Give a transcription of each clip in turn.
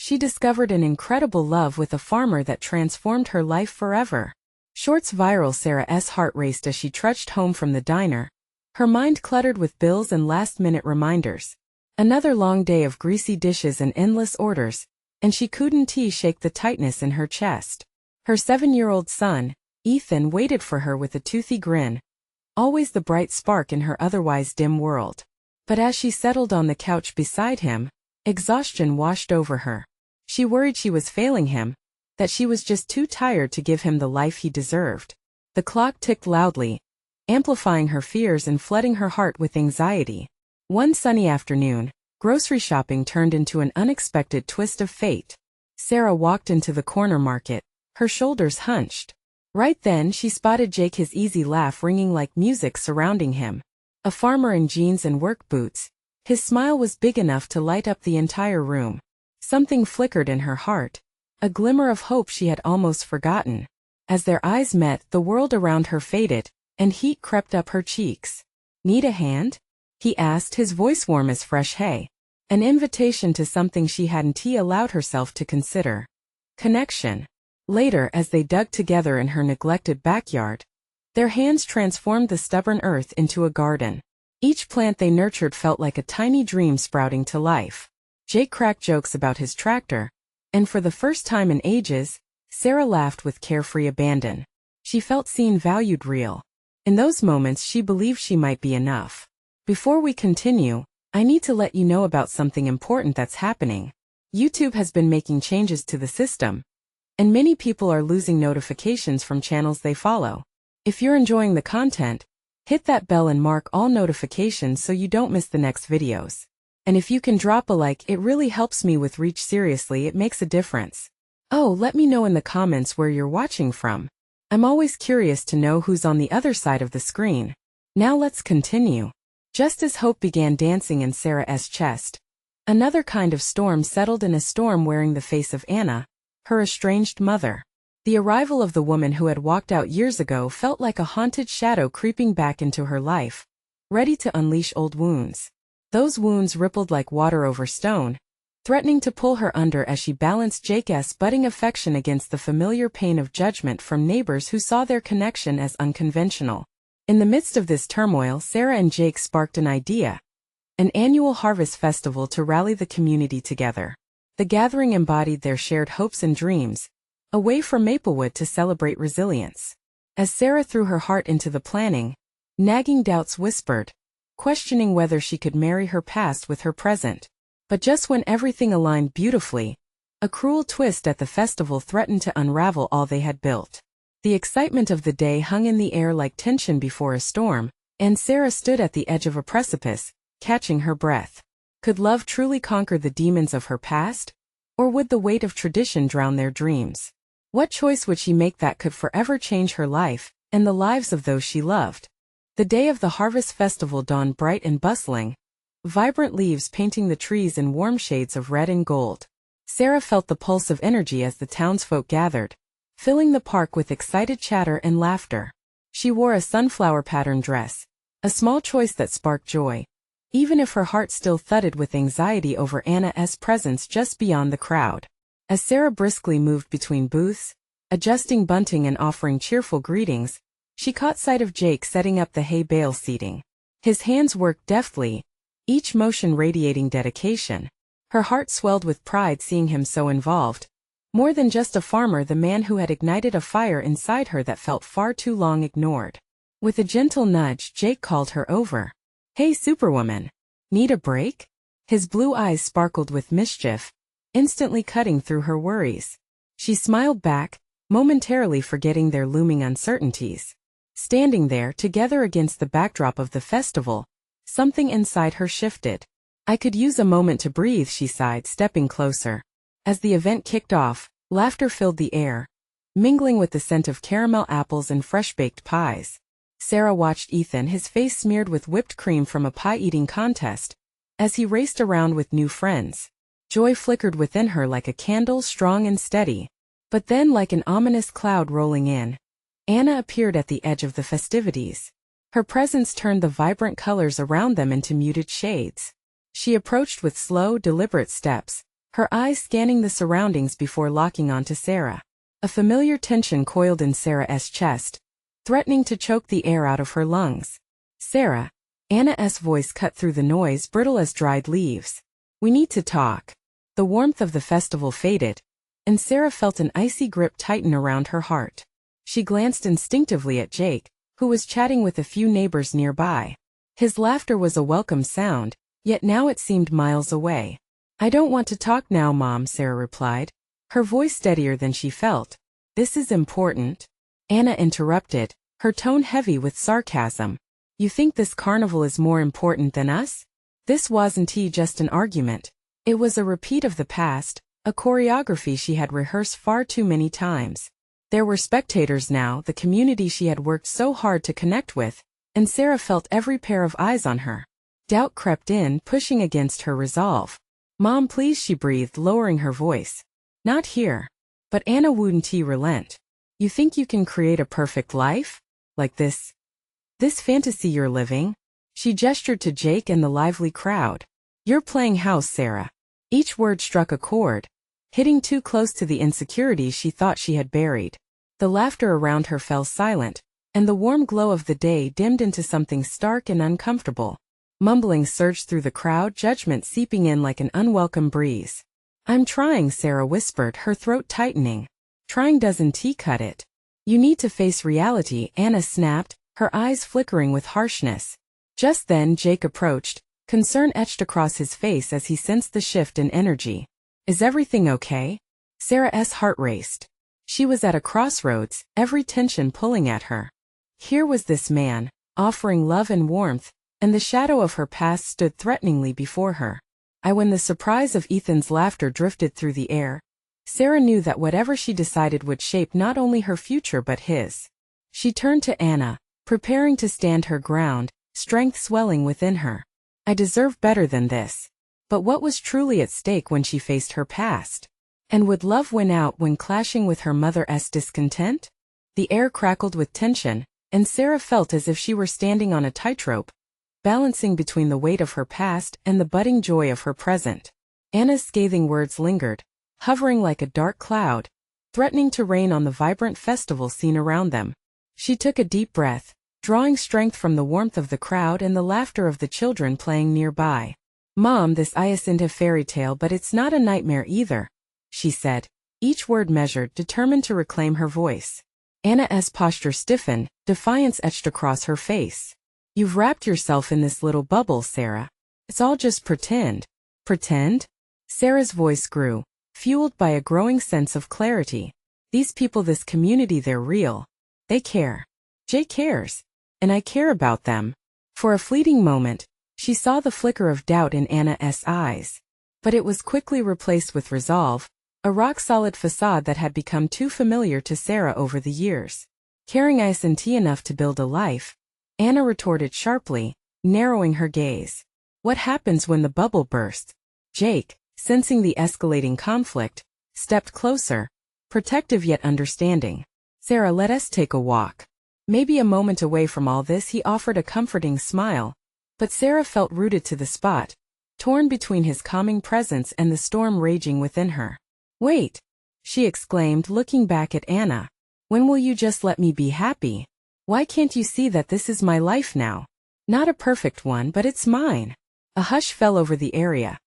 She discovered an incredible love with a farmer that transformed her life forever. Shorts viral. Sarah's heart raced as she trudged home from the diner, her mind cluttered with bills and last-minute reminders. Another long day of greasy dishes and endless orders, and she couldn't shake the tightness in her chest. Her 7-year-old son, Ethan, waited for her with a toothy grin, always the bright spark in her otherwise dim world. But as she settled on the couch beside him, exhaustion washed over her. She worried she was failing him, that she was just too tired to give him the life he deserved. The clock ticked loudly, amplifying her fears and flooding her heart with anxiety. One sunny afternoon, grocery shopping turned into an unexpected twist of fate. Sarah walked into the corner market, her shoulders hunched. Right then she spotted Jake, his easy laugh ringing like music surrounding him. A farmer in jeans and work boots, his smile was big enough to light up the entire room. Something flickered in her heart, a glimmer of hope she had almost forgotten. As their eyes met, the world around her faded, and heat crept up her cheeks. "Need a hand?" he asked, his voice warm as fresh hay. An invitation to something she hadn't allowed herself to consider. Connection. Later, as they dug together in her neglected backyard, their hands transformed the stubborn earth into a garden. Each plant they nurtured felt like a tiny dream sprouting to life. Jake cracked jokes about his tractor, and for the first time in ages, Sarah laughed with carefree abandon. She felt seen, valued, real. In those moments she believed she might be enough. Before we continue, I need to let you know about something important that's happening. YouTube has been making changes to the system, and many people are losing notifications from channels they follow. If you're enjoying the content, hit that bell and mark all notifications so you don't miss the next videos. And if you can drop a like, it really helps me with reach. Seriously, it makes a difference. Oh, let me know in the comments where you're watching from. I'm always curious to know who's on the other side of the screen. Now let's continue. Just as hope began dancing in Sarah's chest, another kind of storm settled in, a storm wearing the face of Anna, her estranged mother. The arrival of the woman who had walked out years ago felt like a haunted shadow creeping back into her life, ready to unleash old wounds. Those wounds rippled like water over stone, threatening to pull her under as she balanced Jake's budding affection against the familiar pain of judgment from neighbors who saw their connection as unconventional. In the midst of this turmoil, Sarah and Jake sparked an idea: an annual harvest festival to rally the community together. The gathering embodied their shared hopes and dreams, a way for Maplewood to celebrate resilience. As Sarah threw her heart into the planning, nagging doubts whispered, questioning whether she could marry her past with her present. But just when everything aligned beautifully, a cruel twist at the festival threatened to unravel all they had built. The excitement of the day hung in the air like tension before a storm, and Sarah stood at the edge of a precipice, catching her breath. Could love truly conquer the demons of her past? Or would the weight of tradition drown their dreams? What choice would she make that could forever change her life, and the lives of those she loved? The day of the Harvest Festival dawned bright and bustling, vibrant leaves painting the trees in warm shades of red and gold. Sarah felt the pulse of energy as the townsfolk gathered, filling the park with excited chatter and laughter. She wore a sunflower-patterned dress, a small choice that sparked joy, even if her heart still thudded with anxiety over Anna's presence just beyond the crowd. As Sarah briskly moved between booths, adjusting bunting and offering cheerful greetings, she caught sight of Jake setting up the hay bale seating. His hands worked deftly, each motion radiating dedication. Her heart swelled with pride seeing him so involved. More than just a farmer, the man who had ignited a fire inside her that felt far too long ignored. With a gentle nudge, Jake called her over. "Hey, Superwoman. Need a break?" His blue eyes sparkled with mischief, instantly cutting through her worries. She smiled back, momentarily forgetting their looming uncertainties. Standing there together against the backdrop of the festival, something inside her shifted. "I could use a moment to breathe," she sighed, stepping closer. As the event kicked off, laughter filled the air, mingling with the scent of caramel apples and fresh-baked pies. Sarah watched Ethan, his face smeared with whipped cream from a pie-eating contest, as he raced around with new friends. Joy flickered within her like a candle, strong and steady. But then, like an ominous cloud rolling in, Anna appeared at the edge of the festivities. Her presence turned the vibrant colors around them into muted shades. She approached with slow, deliberate steps, her eyes scanning the surroundings before locking onto Sarah. A familiar tension coiled in Sarah's chest, threatening to choke the air out of her lungs. "Sarah," Anna's voice cut through the noise, brittle as dried leaves. "We need to talk." The warmth of the festival faded, and Sarah felt an icy grip tighten around her heart. She glanced instinctively at Jake, who was chatting with a few neighbors nearby. His laughter was a welcome sound, yet now it seemed miles away. "I don't want to talk now, Mom," Sarah replied, her voice steadier than she felt. "This is important." Anna interrupted, her tone heavy with sarcasm. "You think this carnival is more important than us?" This wasn't just an argument. It was a repeat of the past, a choreography she had rehearsed far too many times. There were spectators now, the community she had worked so hard to connect with, and Sarah felt every pair of eyes on her. Doubt crept in, pushing against her resolve. "Mom, please," she breathed, lowering her voice. "Not here." But Anna wouldn't relent. "You think you can create a perfect life? Like this? This fantasy you're living?" She gestured to Jake and the lively crowd. "You're playing house, Sarah." Each word struck a chord, hitting too close to the insecurities she thought she had buried. The laughter around her fell silent, and the warm glow of the day dimmed into something stark and uncomfortable. Mumbling surged through the crowd, judgment seeping in like an unwelcome breeze. "I'm trying," Sarah whispered, her throat tightening. "Trying doesn't cut it. You need to face reality," Anna snapped, her eyes flickering with harshness. Just then Jake approached, concern etched across his face as he sensed the shift in energy. "Is everything okay?" Sarah's heart raced. She was at a crossroads, every tension pulling at her. Here was this man, offering love and warmth, and the shadow of her past stood threateningly before her. When the surprise of Ethan's laughter drifted through the air, Sarah knew that whatever she decided would shape not only her future but his. She turned to Anna, preparing to stand her ground, strength swelling within her. "I deserve better than this." But what was truly at stake when she faced her past? And would love win out when clashing with her mother's discontent? The air crackled with tension, and Sarah felt as if she were standing on a tightrope, balancing between the weight of her past and the budding joy of her present. Anna's scathing words lingered, hovering like a dark cloud, threatening to rain on the vibrant festival scene around them. She took a deep breath, drawing strength from the warmth of the crowd and the laughter of the children playing nearby. "Mom, this isn't a fairy tale, but it's not a nightmare either," she said, each word measured, determined to reclaim her voice. Anna's posture stiffened, defiance etched across her face. "You've wrapped yourself in this little bubble, Sarah. It's all just pretend." "Pretend?" Sarah's voice grew, fueled by a growing sense of clarity. "These people, this community, they're real. They care. Jay cares. And I care about them." For a fleeting moment, she saw the flicker of doubt in Anna's eyes. But it was quickly replaced with resolve, a rock-solid facade that had become too familiar to Sarah over the years. "Caring isn't enough to build a life," Anna retorted sharply, narrowing her gaze. "What happens when the bubble bursts?" Jake, sensing the escalating conflict, stepped closer, protective yet understanding. "Sarah, let us take a walk." Maybe a moment away from all this, he offered a comforting smile, but Sarah felt rooted to the spot, torn between his calming presence and the storm raging within her. "Wait," she exclaimed, looking back at Anna. "When will you just let me be happy? Why can't you see that this is my life now? Not a perfect one, but it's mine." A hush fell over the area,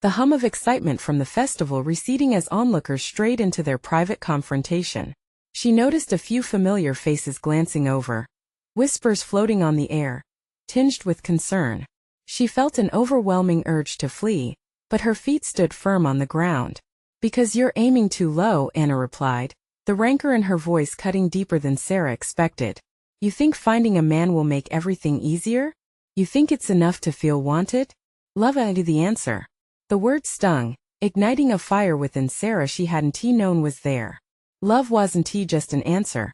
the hum of excitement from the festival receding as onlookers strayed into their private confrontation. She noticed a few familiar faces glancing over, whispers floating on the air, tinged with concern. She felt an overwhelming urge to flee, but her feet stood firm on the ground. "Because you're aiming too low," Anna replied, the rancor in her voice cutting deeper than Sarah expected. "You think finding a man will make everything easier? You think it's enough to feel wanted? Love ain't the answer." The word stung, igniting a fire within Sarah she hadn't known was there. Love wasn't just an answer.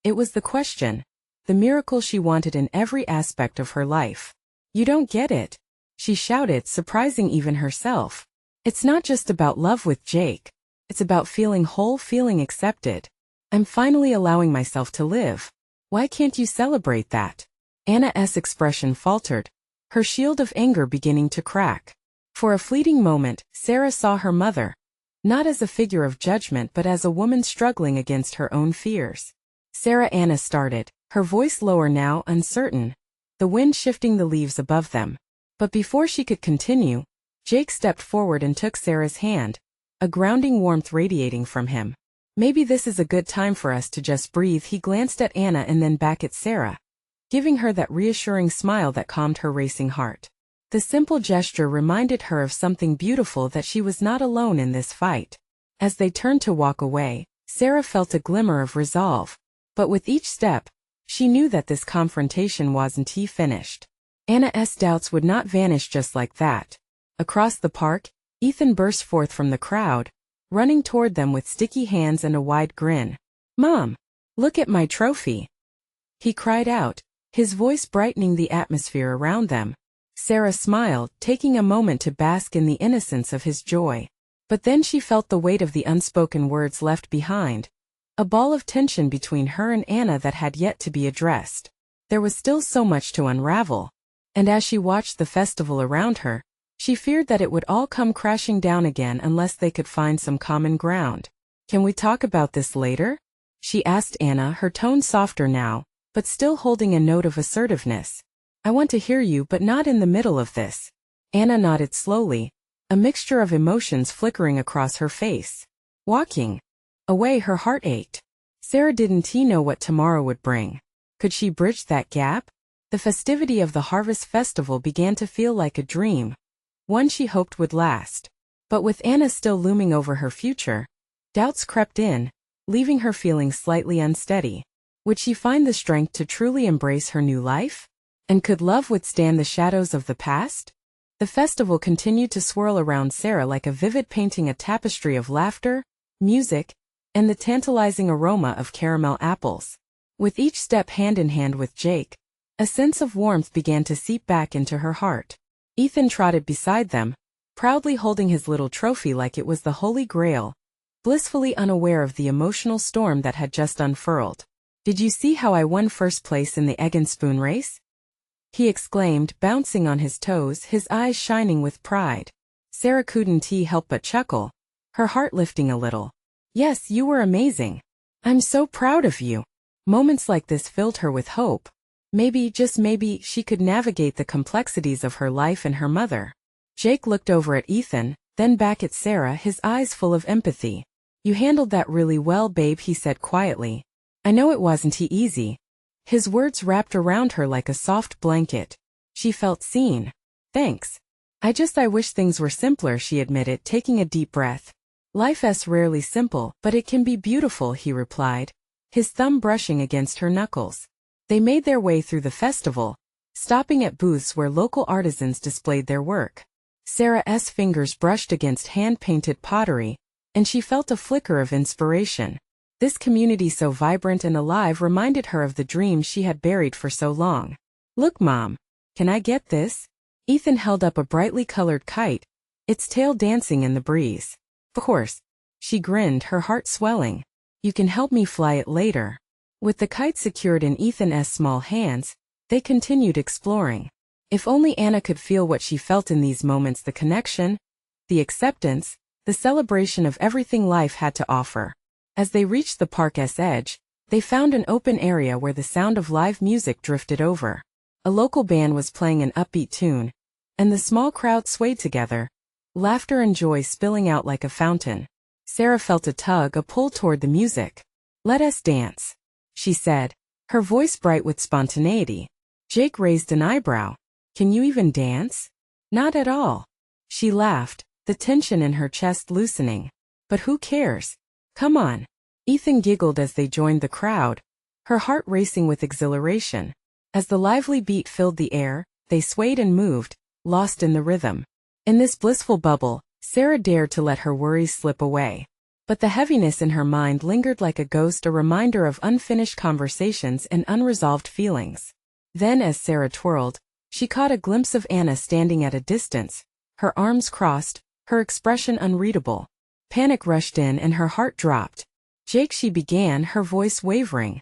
It was the question, the miracle she wanted in every aspect of her life. "You don't get it," she shouted, surprising even herself. "It's not just about love with Jake. It's about feeling whole, feeling accepted. I'm finally allowing myself to live. Why can't you celebrate that?" Anna's expression faltered, her shield of anger beginning to crack. For a fleeting moment, Sarah saw her mother, not as a figure of judgment but as a woman struggling against her own fears. Sarah Anna started, her voice lower now, uncertain, the wind shifting the leaves above them. But before she could continue, Jake stepped forward and took Sarah's hand, a grounding warmth radiating from him. Maybe this is a good time for us to just breathe. He glanced at Anna and then back at Sarah, giving her that reassuring smile that calmed her racing heart. The simple gesture reminded her of something beautiful, that she was not alone in this fight. As they turned to walk away, Sarah felt a glimmer of resolve. But with each step, she knew that this confrontation wasn't finished. Anna's doubts would not vanish just like that. Across the park, Ethan burst forth from the crowd, running toward them with sticky hands and a wide grin. "Mom, look at my trophy!" he cried out, his voice brightening the atmosphere around them. Sarah smiled, taking a moment to bask in the innocence of his joy. But then she felt the weight of the unspoken words left behind, a ball of tension between her and Anna that had yet to be addressed. There was still so much to unravel, and as she watched the festival around her, she feared that it would all come crashing down again unless they could find some common ground. "Can we talk about this later?" she asked Anna, her tone softer now, but still holding a note of assertiveness. "I want to hear you, but not in the middle of this." Anna nodded slowly, a mixture of emotions flickering across her face. Walking away, her heart ached. Sarah didn't know what tomorrow would bring. Could she bridge that gap? The festivity of the Harvest Festival began to feel like a dream, one she hoped would last. But with Anna still looming over her future, doubts crept in, leaving her feeling slightly unsteady. Would she find the strength to truly embrace her new life? And could love withstand the shadows of the past? The festival continued to swirl around Sarah like a vivid painting, a tapestry of laughter, music, and the tantalizing aroma of caramel apples. With each step hand in hand with Jake, a sense of warmth began to seep back into her heart. Ethan trotted beside them, proudly holding his little trophy like it was the Holy Grail, blissfully unaware of the emotional storm that had just unfurled. "Did you see how I won first place in the egg and spoon race?" he exclaimed, bouncing on his toes, his eyes shining with pride. Sarah couldn't help but chuckle, her heart lifting a little. "Yes, you were amazing. I'm so proud of you." Moments like this filled her with hope. Maybe, just maybe, she could navigate the complexities of her life and her mother. Jake looked over at Ethan, then back at Sarah, his eyes full of empathy. "You handled that really well, babe," he said quietly. "I know it wasn't easy." His words wrapped around her like a soft blanket. She felt seen. "Thanks. I wish things were simpler," she admitted, taking a deep breath. "Life's rarely simple, but it can be beautiful," he replied, his thumb brushing against her knuckles. They made their way through the festival, stopping at booths where local artisans displayed their work. Sarah's fingers brushed against hand-painted pottery, and she felt a flicker of inspiration. This community so vibrant and alive reminded her of the dreams she had buried for so long. "Look, Mom. Can I get this?" Ethan held up a brightly colored kite, its tail dancing in the breeze. "Of course." She grinned, her heart swelling. "You can help me fly it later." With the kite secured in Ethan's small hands, they continued exploring. If only Anna could feel what she felt in these moments, the connection, the acceptance, the celebration of everything life had to offer. As they reached the park's edge, they found an open area where the sound of live music drifted over. A local band was playing an upbeat tune, and the small crowd swayed together, laughter and joy spilling out like a fountain. Sarah felt a tug, a pull toward the music. "Let us dance," she said, her voice bright with spontaneity. Jake raised an eyebrow. "Can you even dance?" "Not at all." She laughed, the tension in her chest loosening. "But who cares? Come on." Ethan giggled as they joined the crowd, her heart racing with exhilaration. As the lively beat filled the air, they swayed and moved, lost in the rhythm. In this blissful bubble, Sarah dared to let her worries slip away. But the heaviness in her mind lingered like a ghost, a reminder of unfinished conversations and unresolved feelings. Then, as Sarah twirled, she caught a glimpse of Anna standing at a distance, her arms crossed, her expression unreadable. Panic rushed in and her heart dropped. "Jake," she began, her voice wavering.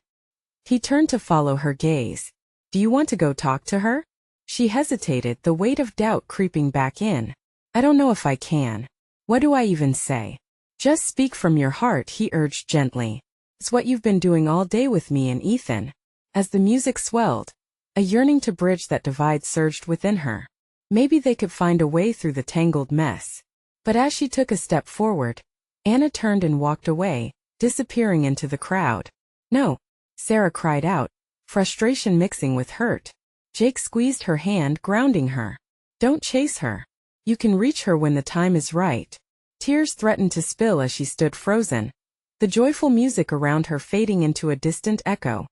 He turned to follow her gaze. "Do you want to go talk to her?" She hesitated, the weight of doubt creeping back in. I don't know if I can. What do I even say? Just speak from your heart, he urged gently. It's what you've been doing all day with me and Ethan. As the music swelled, a yearning to bridge that divide surged within her. Maybe they could find a way through the tangled mess. But as she took a step forward, Anna turned and walked away, disappearing into the crowd. No, Sarah cried out, frustration mixing with hurt. Jake squeezed her hand, grounding her. Don't chase her. You can reach her when the time is right. Tears threatened to spill as she stood frozen, the joyful music around her fading into a distant echo.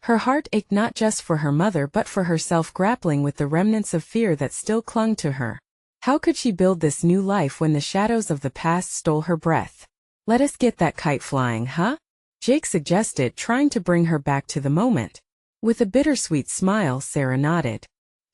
Her heart ached not just for her mother but for herself, grappling with the remnants of fear that still clung to her. How could she build this new life when the shadows of the past stole her breath? Let us get that kite flying, huh? Jake suggested, trying to bring her back to the moment. With a bittersweet smile, Sarah nodded.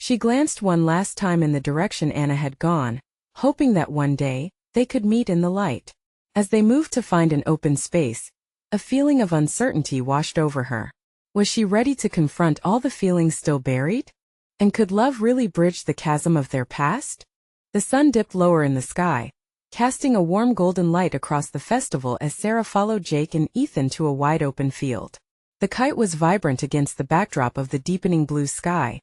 She glanced one last time in the direction Anna had gone, hoping that one day, they could meet in the light. As they moved to find an open space, a feeling of uncertainty washed over her. Was she ready to confront all the feelings still buried? And could love really bridge the chasm of their past? The sun dipped lower in the sky, casting a warm golden light across the festival as Sarah followed Jake and Ethan to a wide-open field. The kite was vibrant against the backdrop of the deepening blue sky,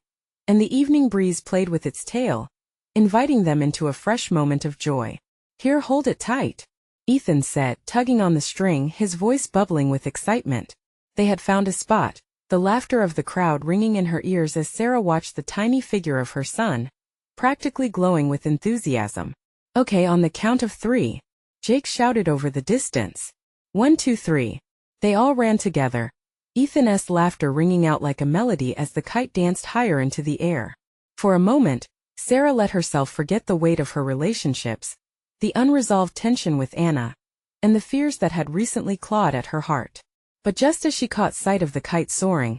and the evening breeze played with its tail, inviting them into a fresh moment of joy. Here, hold it tight, Ethan said, tugging on the string, his voice bubbling with excitement. They had found a spot, the laughter of the crowd ringing in her ears as Sarah watched the tiny figure of her son, practically glowing with enthusiasm. Okay, on the count of 3, Jake shouted over the distance. 1, 2, 3. They all ran together, Ethan's laughter ringing out like a melody as the kite danced higher into the air. For a moment, Sarah let herself forget the weight of her relationships, the unresolved tension with Anna, and the fears that had recently clawed at her heart. But just as she caught sight of the kite soaring,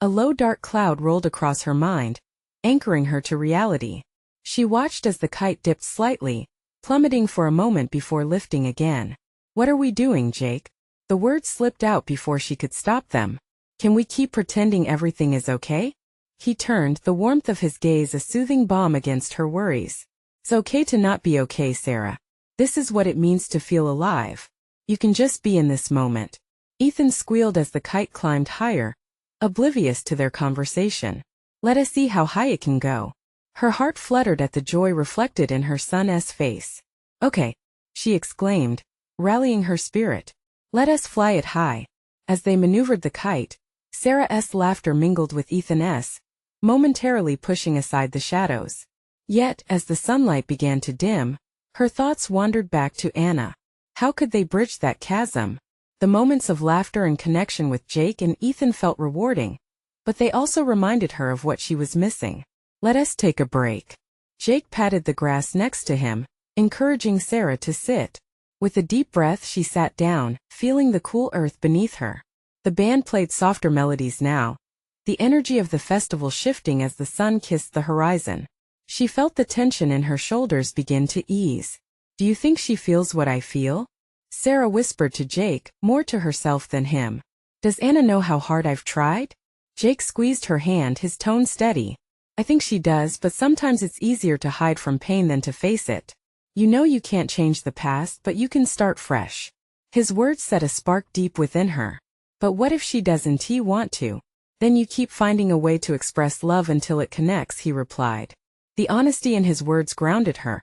a low dark cloud rolled across her mind, anchoring her to reality. She watched as the kite dipped slightly, plummeting for a moment before lifting again. What are we doing, Jake? The words slipped out before she could stop them. Can we keep pretending everything is okay? He turned, the warmth of his gaze a soothing balm against her worries. It's okay to not be okay, Sarah. This is what it means to feel alive. You can just be in this moment. Ethan squealed as the kite climbed higher, oblivious to their conversation. Let us see how high it can go. Her heart fluttered at the joy reflected in her son's face. Okay, she exclaimed, rallying her spirit. Let us fly it high. As they maneuvered the kite, Sarah's laughter mingled with Ethan's, momentarily pushing aside the shadows. Yet, as the sunlight began to dim, her thoughts wandered back to Anna. How could they bridge that chasm? The moments of laughter and connection with Jake and Ethan felt rewarding, but they also reminded her of what she was missing. Let us take a break. Jake patted the grass next to him, encouraging Sarah to sit. With a deep breath she sat down, feeling the cool earth beneath her. The band played softer melodies now, the energy of the festival shifting as the sun kissed the horizon. She felt the tension in her shoulders begin to ease. Do you think she feels what I feel? Sarah whispered to Jake, more to herself than him. Does Anna know how hard I've tried? Jake squeezed her hand, his tone steady. I think she does, but sometimes it's easier to hide from pain than to face it. You know you can't change the past, but you can start fresh. His words set a spark deep within her. But what if she doesn't want to? Then you keep finding a way to express love until it connects, he replied. The honesty in his words grounded her,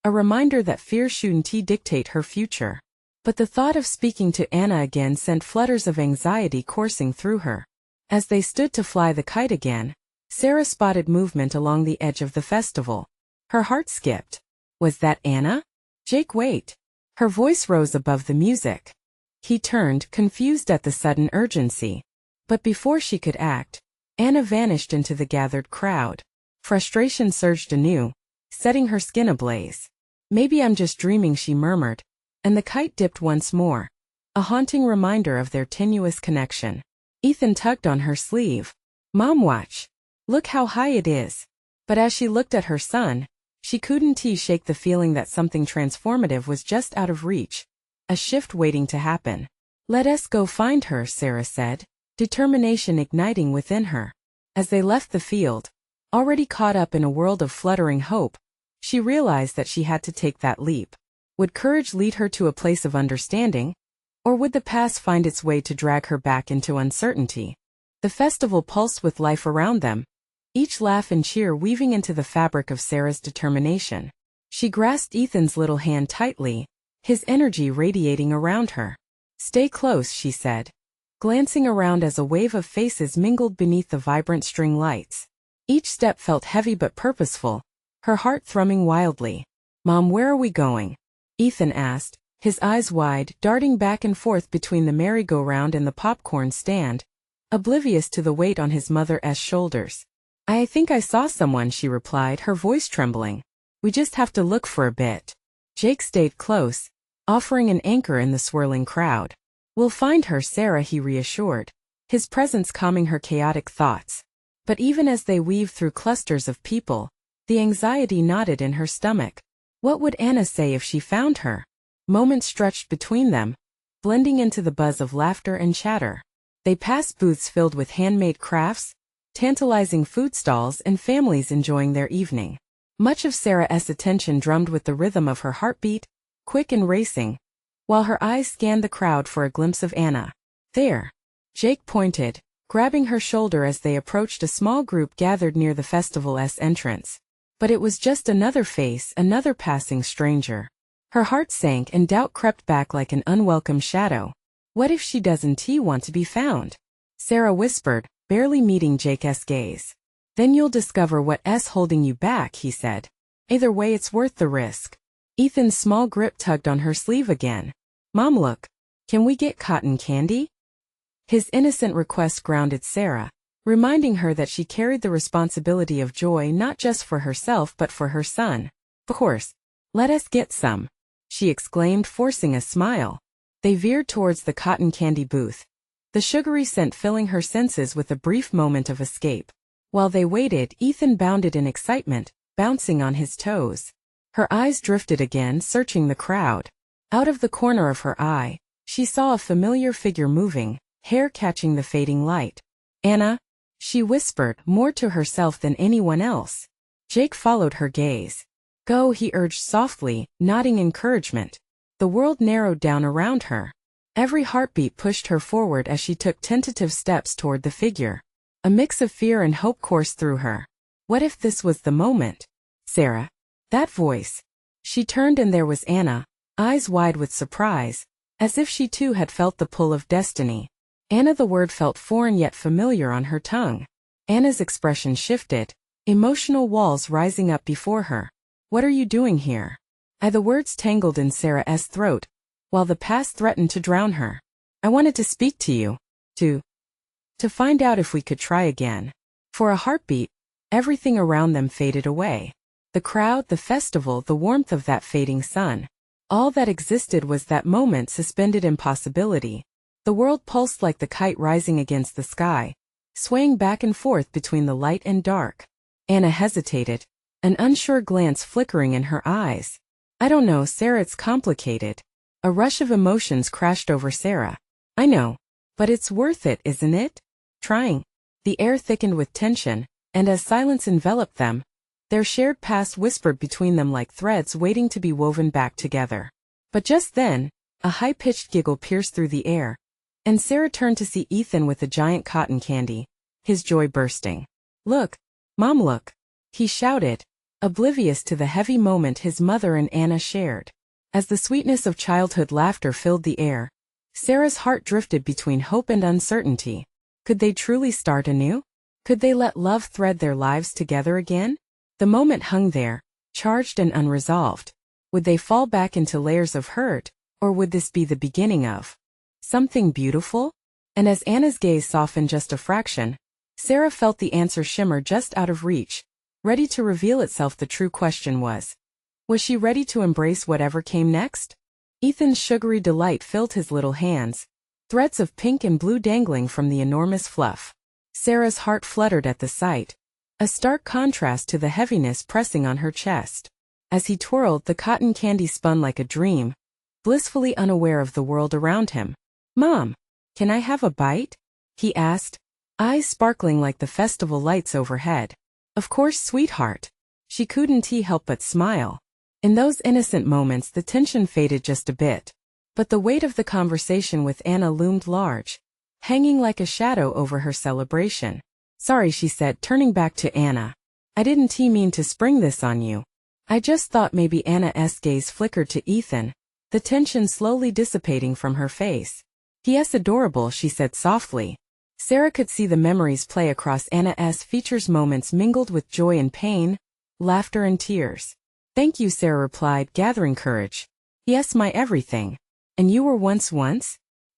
a reminder that fear shouldn't dictate her future. But the thought of speaking to Anna again sent flutters of anxiety coursing through her. As they stood to fly the kite again, Sarah spotted movement along the edge of the festival. Her heart skipped. Was that Anna? Jake, wait. Her voice rose above the music. He turned, confused at the sudden urgency. But before she could act, Anna vanished into the gathered crowd. Frustration surged anew, setting her skin ablaze. Maybe I'm just dreaming, she murmured, and the kite dipped once more, a haunting reminder of their tenuous connection. Ethan tugged on her sleeve. Mom, watch. Look how high it is. But as she looked at her son, she couldn't shake the feeling that something transformative was just out of reach, a shift waiting to happen. Let us go find her, Sarah said, determination igniting within her. As they left the field, already caught up in a world of fluttering hope, She realized that she had to take that leap. Would courage lead her to a place of understanding? Or would the past find its way to drag her back into uncertainty? The festival pulsed with life around them, each laugh and cheer weaving into the fabric of Sarah's determination. She grasped Ethan's little hand tightly, his energy radiating around her. "Stay close," she said, glancing around as a wave of faces mingled beneath the vibrant string lights. Each step felt heavy but purposeful, her heart thrumming wildly. "Mom, where are we going?" Ethan asked, his eyes wide, darting back and forth between the merry-go-round and the popcorn stand, oblivious to the weight on his mother's shoulders. "I think I saw someone," she replied, her voice trembling. "We just have to look for a bit." Jake stayed close, offering an anchor in the swirling crowd. "We'll find her, Sarah," he reassured, his presence calming her chaotic thoughts. But even as they weaved through clusters of people, the anxiety knotted in her stomach. What would Anna say if she found her? Moments stretched between them, blending into the buzz of laughter and chatter. They passed booths filled with handmade crafts, tantalizing food stalls, and families enjoying their evening. Much of Sarah's attention drummed with the rhythm of her heartbeat, quick and racing, while her eyes scanned the crowd for a glimpse of Anna. "There," Jake pointed, grabbing her shoulder as they approached a small group gathered near the festival's entrance. But it was just another face, another passing stranger. Her heart sank and doubt crept back like an unwelcome shadow. "What if she doesn't want to be found?" Sarah whispered, barely meeting Jake's gaze. "Then you'll discover what's holding you back," he said. "Either way, it's worth the risk." Ethan's small grip tugged on her sleeve again. "Mom, look. Can we get cotton candy?" His innocent request grounded Sarah, reminding her that she carried the responsibility of joy not just for herself but for her son. "Of course. Let us get some," she exclaimed, forcing a smile. They veered towards the cotton candy booth, the sugary scent filling her senses with a brief moment of escape. While they waited, Ethan bounded in excitement, bouncing on his toes. Her eyes drifted again, searching the crowd. Out of the corner of her eye, she saw a familiar figure moving, hair catching the fading light. "Anna," she whispered, more to herself than anyone else. Jake followed her gaze. "Go," he urged softly, nodding encouragement. The world narrowed down around her. Every heartbeat pushed her forward as she took tentative steps toward the figure. A mix of fear and hope coursed through her. What if this was the moment? "Sarah." That voice. She turned and there was Anna, eyes wide with surprise, as if she too had felt the pull of destiny. Anna, the word felt foreign yet familiar on her tongue. Anna's expression shifted, emotional walls rising up before her. "What are you doing here?" The words tangled in Sarah's throat, while the past threatened to drown her. "I wanted to speak to you. To find out if we could try again." For a heartbeat, everything around them faded away. The crowd, the festival, the warmth of that fading sun. All that existed was that moment suspended in possibility. The world pulsed like the kite rising against the sky, swaying back and forth between the light and dark. Anna hesitated, an unsure glance flickering in her eyes. "I don't know, Sarah, it's complicated." A rush of emotions crashed over Sarah. "I know. But it's worth it, isn't it? Trying." The air thickened with tension, and as silence enveloped them, their shared past whispered between them like threads waiting to be woven back together. But just then, a high-pitched giggle pierced through the air, and Sarah turned to see Ethan with a giant cotton candy, his joy bursting. "Look, Mom, look," he shouted, oblivious to the heavy moment his mother and Anna shared. As the sweetness of childhood laughter filled the air, Sarah's heart drifted between hope and uncertainty. Could they truly start anew? Could they let love thread their lives together again? The moment hung there, charged and unresolved. Would they fall back into layers of hurt, or would this be the beginning of something beautiful? And as Anna's gaze softened just a fraction, Sarah felt the answer shimmer just out of reach, ready to reveal itself. The true question was she ready to embrace whatever came next? Ethan's sugary delight filled his little hands, threads of pink and blue dangling from the enormous fluff. Sarah's heart fluttered at the sight, a stark contrast to the heaviness pressing on her chest. As he twirled, the cotton candy spun like a dream, blissfully unaware of the world around him. "Mom, can I have a bite?" he asked, eyes sparkling like the festival lights overhead. "Of course, sweetheart." She couldn't help but smile. In those innocent moments the tension faded just a bit. But the weight of the conversation with Anna loomed large, hanging like a shadow over her celebration. "Sorry," she said, turning back to Anna. "I didn't mean to spring this on you. I just thought maybe." Anna's gaze flickered to Ethan, the tension slowly dissipating from her face. "He's adorable," she said softly. Sarah could see the memories play across Anna's features, moments mingled with joy and pain, laughter and tears. "Thank you," Sarah replied, gathering courage. "Yes, my everything. And you were once?"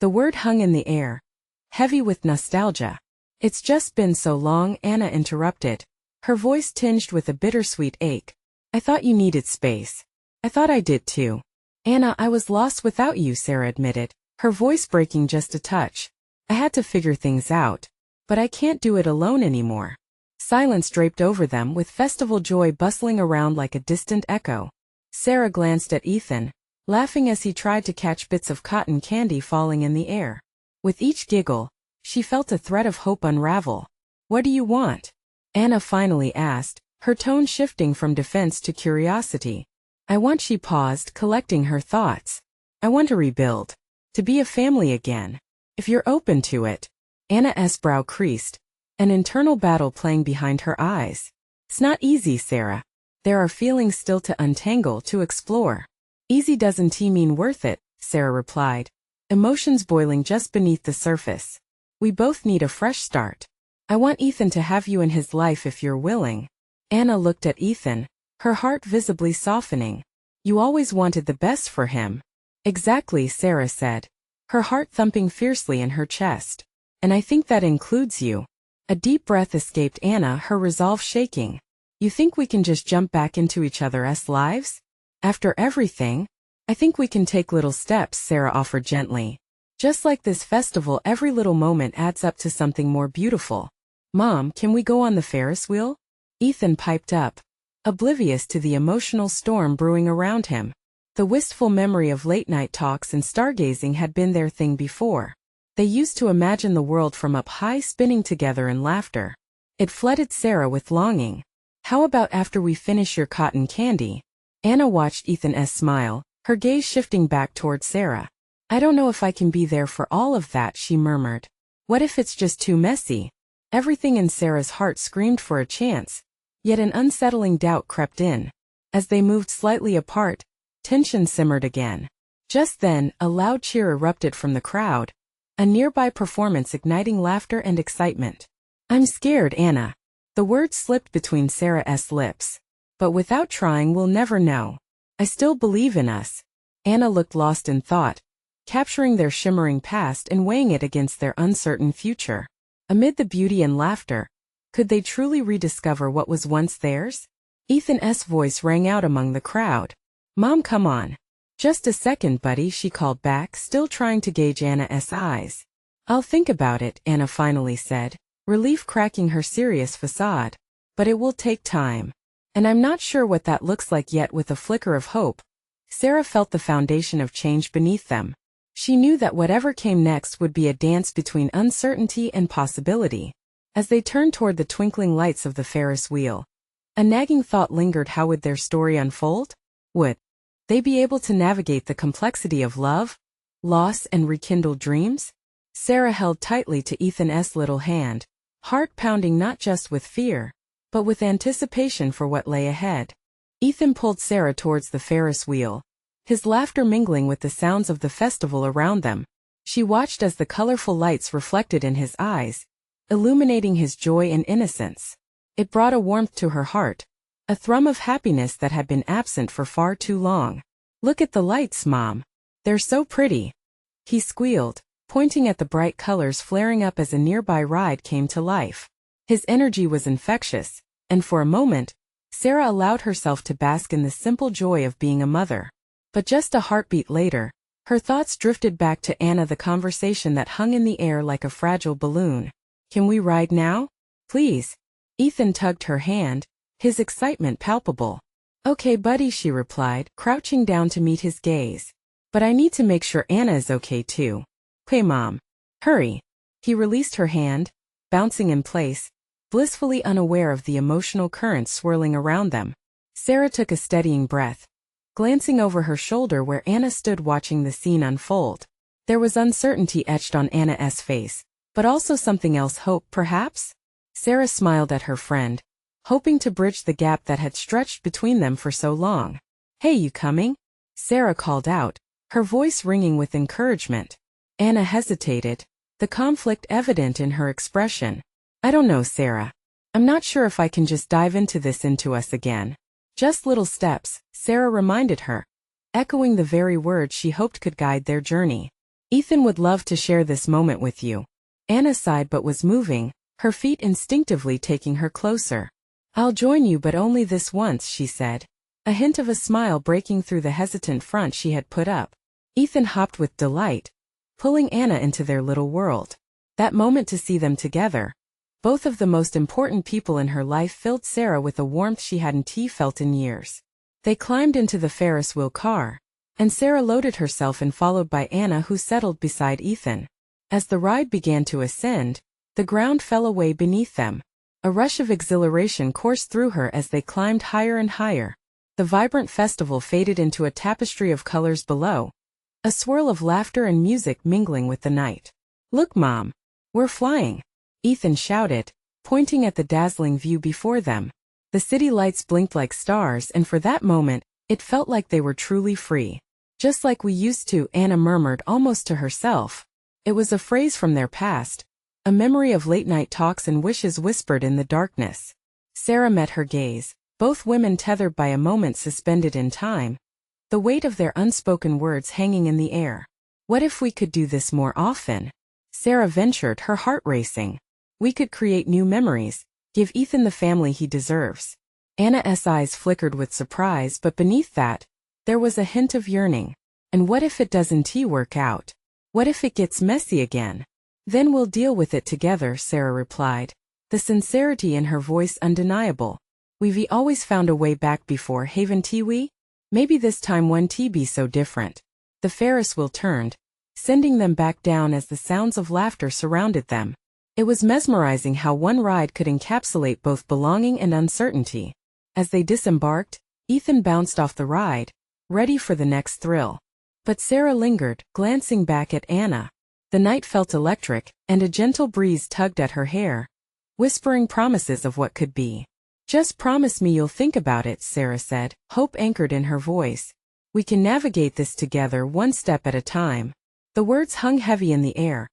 The word hung in the air, heavy with nostalgia. "It's just been so long," Anna interrupted, her voice tinged with a bittersweet ache. "I thought you needed space. I thought I did too." "Anna, I was lost without you," Sarah admitted, her voice breaking just a touch. "I had to figure things out. But I can't do it alone anymore." Silence draped over them, with festival joy bustling around like a distant echo. Sarah glanced at Ethan, laughing as he tried to catch bits of cotton candy falling in the air. With each giggle, she felt a thread of hope unravel. "What do you want?" Anna finally asked, her tone shifting from defense to curiosity. "I want," she paused, collecting her thoughts. "I want to rebuild. To be a family again. If you're open to it." Anna's brow creased, an internal battle playing behind her eyes. "It's not easy, Sarah. There are feelings still to untangle, to explore." "Easy doesn't mean worth it," Sarah replied, emotions boiling just beneath the surface. "We both need a fresh start. I want Ethan to have you in his life if you're willing." Anna looked at Ethan, her heart visibly softening. "You always wanted the best for him." "Exactly," Sarah said, her heart thumping fiercely in her chest. "And I think that includes you." A deep breath escaped Anna, her resolve shaking. "You think we can just jump back into each other's lives? After everything?" "I think we can take little steps," Sarah offered gently. "Just like this festival, every little moment adds up to something more beautiful." "Mom, can we go on the Ferris wheel?" Ethan piped up, oblivious to the emotional storm brewing around him. The wistful memory of late-night talks and stargazing had been their thing before. They used to imagine the world from up high, spinning together in laughter. It flooded Sarah with longing. "How about after we finish your cotton candy?" Anna watched Ethan's smile, her gaze shifting back toward Sarah. "I don't know if I can be there for all of that," she murmured. "What if it's just too messy?" Everything in Sarah's heart screamed for a chance, yet an unsettling doubt crept in. As they moved slightly apart, tension simmered again. Just then, a loud cheer erupted from the crowd, a nearby performance igniting laughter and excitement. "I'm scared, Anna." The words slipped between Sarah's lips. "But without trying we'll never know. I still believe in us." Anna looked lost in thought, capturing their shimmering past and weighing it against their uncertain future. Amid the beauty and laughter, could they truly rediscover what was once theirs? Ethan's voice rang out among the crowd. "Mom, come on." "Just a second, buddy," she called back, still trying to gauge Anna's eyes. "I'll think about it," Anna finally said, relief cracking her serious facade. "But it will take time. And I'm not sure what that looks like yet." With a flicker of hope, Sarah felt the foundation of change beneath them. She knew that whatever came next would be a dance between uncertainty and possibility. As they turned toward the twinkling lights of the Ferris wheel, a nagging thought lingered. How would their story unfold? Would they be able to navigate the complexity of love, loss, and rekindled dreams? Sarah held tightly to Ethan's little hand, heart pounding not just with fear, but with anticipation for what lay ahead. Ethan pulled Sarah towards the Ferris wheel, his laughter mingling with the sounds of the festival around them. She watched as the colorful lights reflected in his eyes, illuminating his joy and innocence. It brought a warmth to her heart, a thrum of happiness that had been absent for far too long. "Look at the lights, Mom. They're so pretty," he squealed, pointing at the bright colors flaring up as a nearby ride came to life. His energy was infectious, and for a moment, Sarah allowed herself to bask in the simple joy of being a mother. But just a heartbeat later, her thoughts drifted back to Anna, the conversation that hung in the air like a fragile balloon. "Can we ride now? Please?" Ethan tugged her hand, his excitement palpable. "Okay, buddy," she replied, crouching down to meet his gaze. "But I need to make sure Anna is okay too." "Okay, Mom. Hurry." He released her hand, bouncing in place, blissfully unaware of the emotional currents swirling around them. Sarah took a steadying breath, glancing over her shoulder where Anna stood watching the scene unfold. There was uncertainty etched on Anna's face, but also something else, hope, perhaps? Sarah smiled at her friend, hoping to bridge the gap that had stretched between them for so long. "Hey, you coming?" Sarah called out, her voice ringing with encouragement. Anna hesitated, the conflict evident in her expression. "I don't know, Sarah. I'm not sure if I can just dive into us again." "Just little steps," Sarah reminded her, echoing the very words she hoped could guide their journey. "Ethan would love to share this moment with you." Anna sighed but was moving, her feet instinctively taking her closer. "I'll join you, but only this once," she said, a hint of a smile breaking through the hesitant front she had put up. Ethan hopped with delight, pulling Anna into their little world. That moment to see them together, both of the most important people in her life, filled Sarah with a warmth she hadn't felt in years. They climbed into the Ferris wheel car, and Sarah loaded herself in, followed by Anna, who settled beside Ethan. As the ride began to ascend, the ground fell away beneath them. A rush of exhilaration coursed through her as they climbed higher and higher. The vibrant festival faded into a tapestry of colors below, a swirl of laughter and music mingling with the night. "Look, Mom, we're flying," Ethan shouted, pointing at the dazzling view before them. The city lights blinked like stars, and for that moment, it felt like they were truly free. "Just like we used to," Anna murmured almost to herself. It was a phrase from their past, a memory of late-night talks and wishes whispered in the darkness. Sarah met her gaze, both women tethered by a moment suspended in time, the weight of their unspoken words hanging in the air. "What if we could do this more often?" Sarah ventured, her heart racing. "We could create new memories, give Ethan the family he deserves." Anna's eyes flickered with surprise, but beneath that, there was a hint of yearning. "And what if it doesn't work out? What if it gets messy again?" "Then we'll deal with it together," Sarah replied, the sincerity in her voice undeniable. "We've always found a way back before, haven't we? Maybe this time won't be so different." The Ferris wheel turned, sending them back down as the sounds of laughter surrounded them. It was mesmerizing how one ride could encapsulate both belonging and uncertainty. As they disembarked, Ethan bounced off the ride, ready for the next thrill. But Sarah lingered, glancing back at Anna. The night felt electric, and a gentle breeze tugged at her hair, whispering promises of what could be. "Just promise me you'll think about it," Sarah said, hope anchored in her voice. "We can navigate this together, one step at a time." The words hung heavy in the air,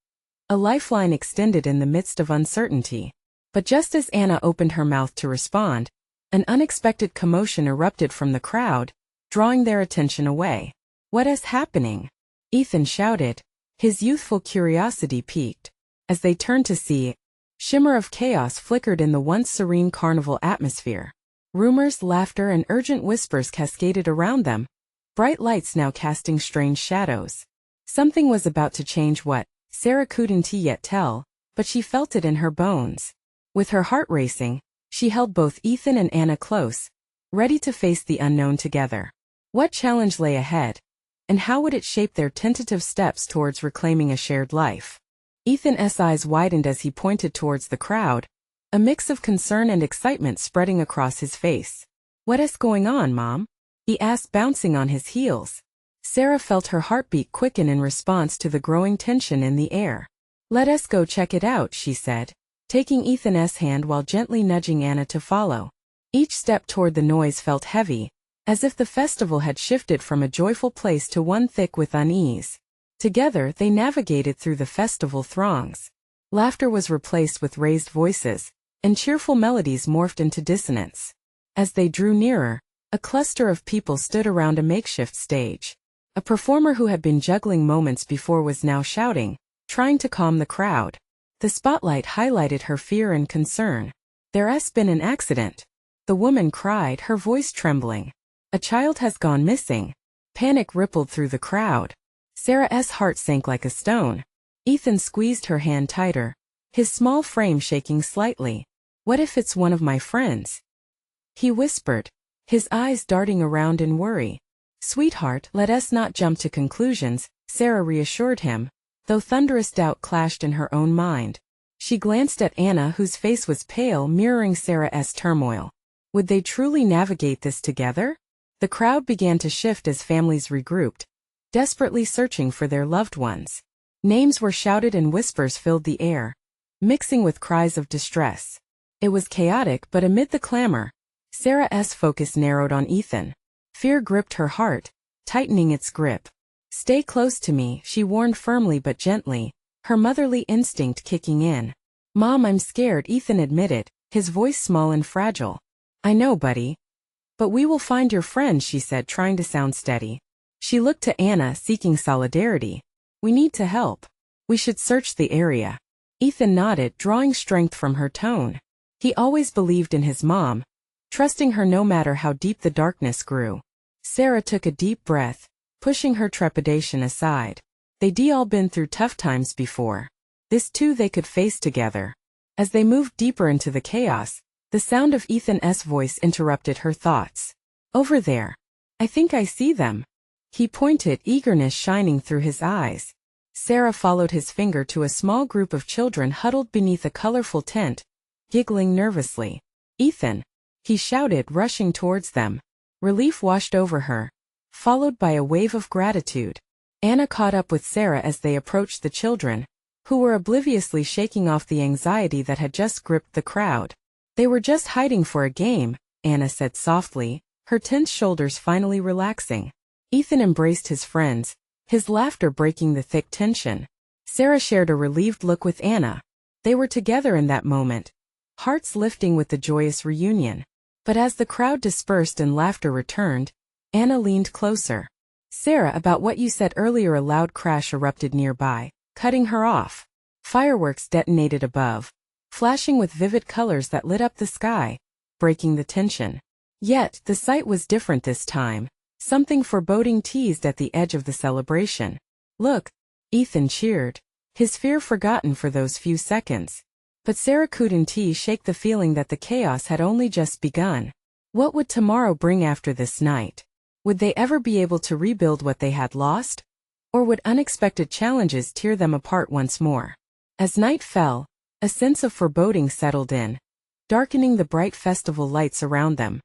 a lifeline extended in the midst of uncertainty. But just as Anna opened her mouth to respond, an unexpected commotion erupted from the crowd, drawing their attention away. "What is happening?" Ethan shouted, his youthful curiosity piqued. As they turned to see, a shimmer of chaos flickered in the once serene carnival atmosphere. Rumors, laughter, and urgent whispers cascaded around them, bright lights now casting strange shadows. Something was about to change. What? Sarah couldn't yet tell, but she felt it in her bones. With her heart racing, she held both Ethan and Anna close, ready to face the unknown together. What challenge lay ahead, and how would it shape their tentative steps towards reclaiming a shared life? Ethan's eyes widened as he pointed towards the crowd, a mix of concern and excitement spreading across his face. "What is going on, Mom?" he asked, bouncing on his heels. Sarah felt her heartbeat quicken in response to the growing tension in the air. "Let us go check it out," she said, taking Ethan's hand while gently nudging Anna to follow. Each step toward the noise felt heavy, as if the festival had shifted from a joyful place to one thick with unease. Together they navigated through the festival throngs. Laughter was replaced with raised voices, and cheerful melodies morphed into dissonance. As they drew nearer, a cluster of people stood around a makeshift stage. A performer who had been juggling moments before was now shouting, trying to calm the crowd. The spotlight highlighted her fear and concern. "There's been an accident," the woman cried, her voice trembling. "A child has gone missing." Panic rippled through the crowd. Sarah's heart sank like a stone. Ethan squeezed her hand tighter, his small frame shaking slightly. "What if it's one of my friends?" he whispered, his eyes darting around in worry. "Sweetheart, let us not jump to conclusions," Sarah reassured him, though thunderous doubt clashed in her own mind. She glanced at Anna, whose face was pale, mirroring Sarah's turmoil. Would they truly navigate this together? The crowd began to shift as families regrouped, desperately searching for their loved ones. Names were shouted and whispers filled the air, mixing with cries of distress. It was chaotic, but amid the clamor, Sarah's focus narrowed on Ethan. Fear gripped her heart, tightening its grip. "Stay close to me," she warned firmly but gently, her motherly instinct kicking in. "Mom, I'm scared," Ethan admitted, his voice small and fragile. "I know, buddy. But we will find your friend," she said, trying to sound steady. She looked to Anna, seeking solidarity. "We need to help. We should search the area." Ethan nodded, drawing strength from her tone. He always believed in his mom, trusting her no matter how deep the darkness grew. Sarah took a deep breath, pushing her trepidation aside. They'd all been through tough times before. This too they could face together. As they moved deeper into the chaos, the sound of Ethan's voice interrupted her thoughts. "Over there. I think I see them." He pointed, eagerness shining through his eyes. Sarah followed his finger to a small group of children huddled beneath a colorful tent, giggling nervously. "Ethan!" he shouted, rushing towards them. Relief washed over her, followed by a wave of gratitude. Anna caught up with Sarah as they approached the children, who were obliviously shaking off the anxiety that had just gripped the crowd. "They were just hiding for a game," Anna said softly, her tense shoulders finally relaxing. Ethan embraced his friends, his laughter breaking the thick tension. Sarah shared a relieved look with Anna. They were together in that moment, hearts lifting with the joyous reunion. But as the crowd dispersed and laughter returned, Anna leaned closer. "Sarah, about what you said earlier." A loud crash erupted nearby, cutting her off. Fireworks detonated above, flashing with vivid colors that lit up the sky, breaking the tension. Yet, the sight was different this time. Something foreboding teased at the edge of the celebration. "Look!" Ethan cheered, his fear forgotten for those few seconds. But Sarah couldn't shake the feeling that the chaos had only just begun. What would tomorrow bring after this night? Would they ever be able to rebuild what they had lost? Or would unexpected challenges tear them apart once more? As night fell, a sense of foreboding settled in, darkening the bright festival lights around them.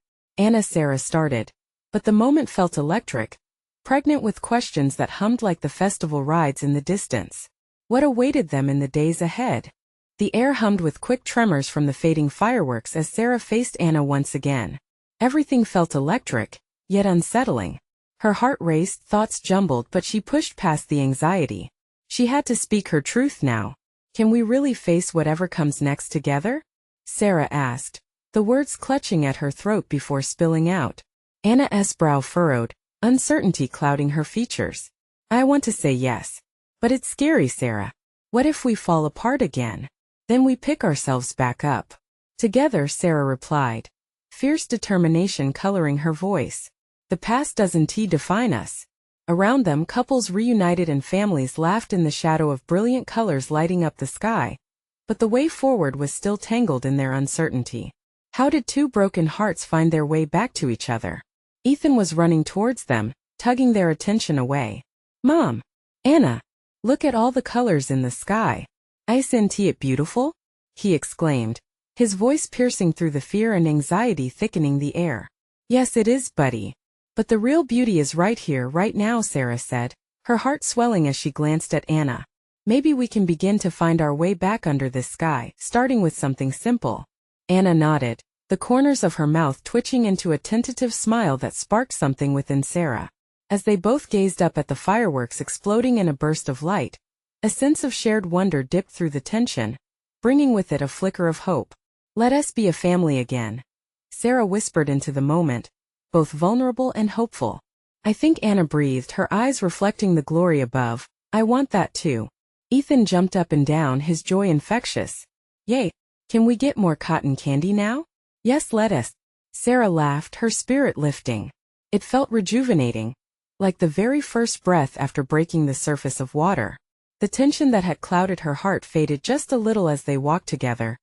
Sarah started. But the moment felt electric, pregnant with questions that hummed like the festival rides in the distance. What awaited them in the days ahead? The air hummed with quick tremors from the fading fireworks as Sarah faced Anna once again. Everything felt electric, yet unsettling. Her heart raced, thoughts jumbled, but she pushed past the anxiety. She had to speak her truth now. "Can we really face whatever comes next together?" Sarah asked, the words clutching at her throat before spilling out. Anna's brow furrowed, uncertainty clouding her features. "I want to say yes. But it's scary, Sarah. What if we fall apart again? Then we pick ourselves back up together," Sarah replied, fierce determination coloring her voice. "The past doesn't define us." Around them, couples reunited and families laughed in the shadow of brilliant colors lighting up the sky. But the way forward was still tangled in their uncertainty. How did two broken hearts find their way back to each other? Ethan was running towards them, tugging their attention away. "Mom! Anna! Look at all the colors in the sky. Isn't it beautiful?" he exclaimed, his voice piercing through the fear and anxiety thickening the air. "Yes, it is, buddy. But the real beauty is right here, right now," Sarah said, her heart swelling as she glanced at Anna. "Maybe we can begin to find our way back under this sky, starting with something simple." Anna nodded, the corners of her mouth twitching into a tentative smile that sparked something within Sarah. As they both gazed up at the fireworks exploding in a burst of light, a sense of shared wonder dipped through the tension, bringing with it a flicker of hope. "Let us be a family again," Sarah whispered into the moment, both vulnerable and hopeful. "I think," Anna breathed, her eyes reflecting the glory above. "I want that too." Ethan jumped up and down, his joy infectious. "Yay! Can we get more cotton candy now?" "Yes, let us." Sarah laughed, her spirit lifting. It felt rejuvenating, like the very first breath after breaking the surface of water. The tension that had clouded her heart faded just a little as they walked together,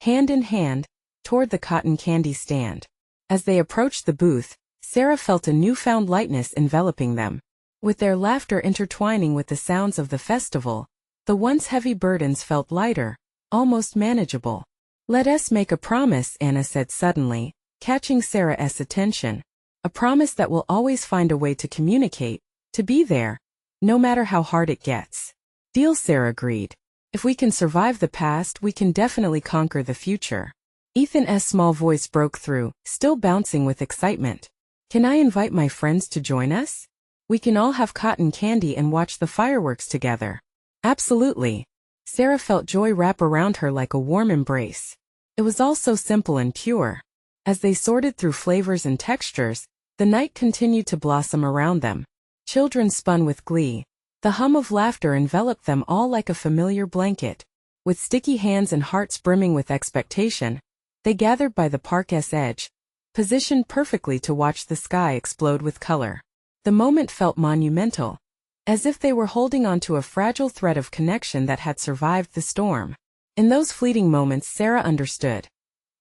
hand in hand, toward the cotton candy stand. As they approached the booth, Sarah felt a newfound lightness enveloping them. With their laughter intertwining with the sounds of the festival, the once heavy burdens felt lighter, almost manageable. Let us make a promise, Anna said suddenly, catching Sarah's attention. A promise that we'll always find a way to communicate, to be there, no matter how hard it gets. Deal, Sarah agreed. If we can survive the past, we can definitely conquer the future. Ethan's small voice broke through, still bouncing with excitement. Can I invite my friends to join us? We can all have cotton candy and watch the fireworks together. Absolutely. Sarah felt joy wrap around her like a warm embrace. It was all so simple and pure. As they sorted through flavors and textures, the night continued to blossom around them. Children spun with glee. The hum of laughter enveloped them all like a familiar blanket. With sticky hands and hearts brimming with expectation, they gathered by the park's edge, positioned perfectly to watch the sky explode with color. The moment felt monumental, as if they were holding onto a fragile thread of connection that had survived the storm. In those fleeting moments, Sarah understood.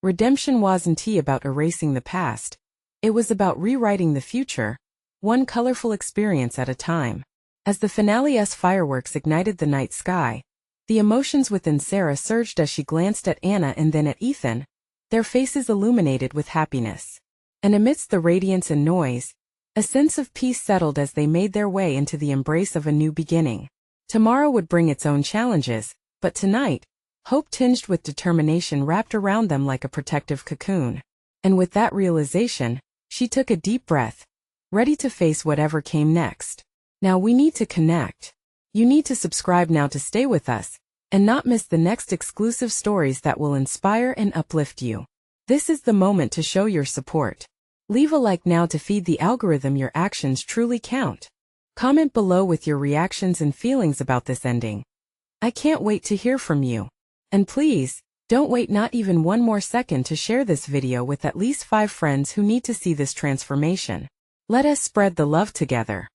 Redemption wasn't about erasing the past. It was about rewriting the future, one colorful experience at a time. As the finale's fireworks ignited the night sky, the emotions within Sarah surged as she glanced at Anna and then at Ethan, their faces illuminated with happiness. And amidst the radiance and noise, a sense of peace settled as they made their way into the embrace of a new beginning. Tomorrow would bring its own challenges, but tonight, hope tinged with determination wrapped around them like a protective cocoon. And with that realization, she took a deep breath, ready to face whatever came next. Now we need to connect. You need to subscribe now to stay with us, and not miss the next exclusive stories that will inspire and uplift you. This is the moment to show your support. Leave a like now to feed the algorithm. Your actions truly count. Comment below with your reactions and feelings about this ending. I can't wait to hear from you. And please, don't wait not even one more second to share this video with at least 5 friends who need to see this transformation. Let us spread the love together.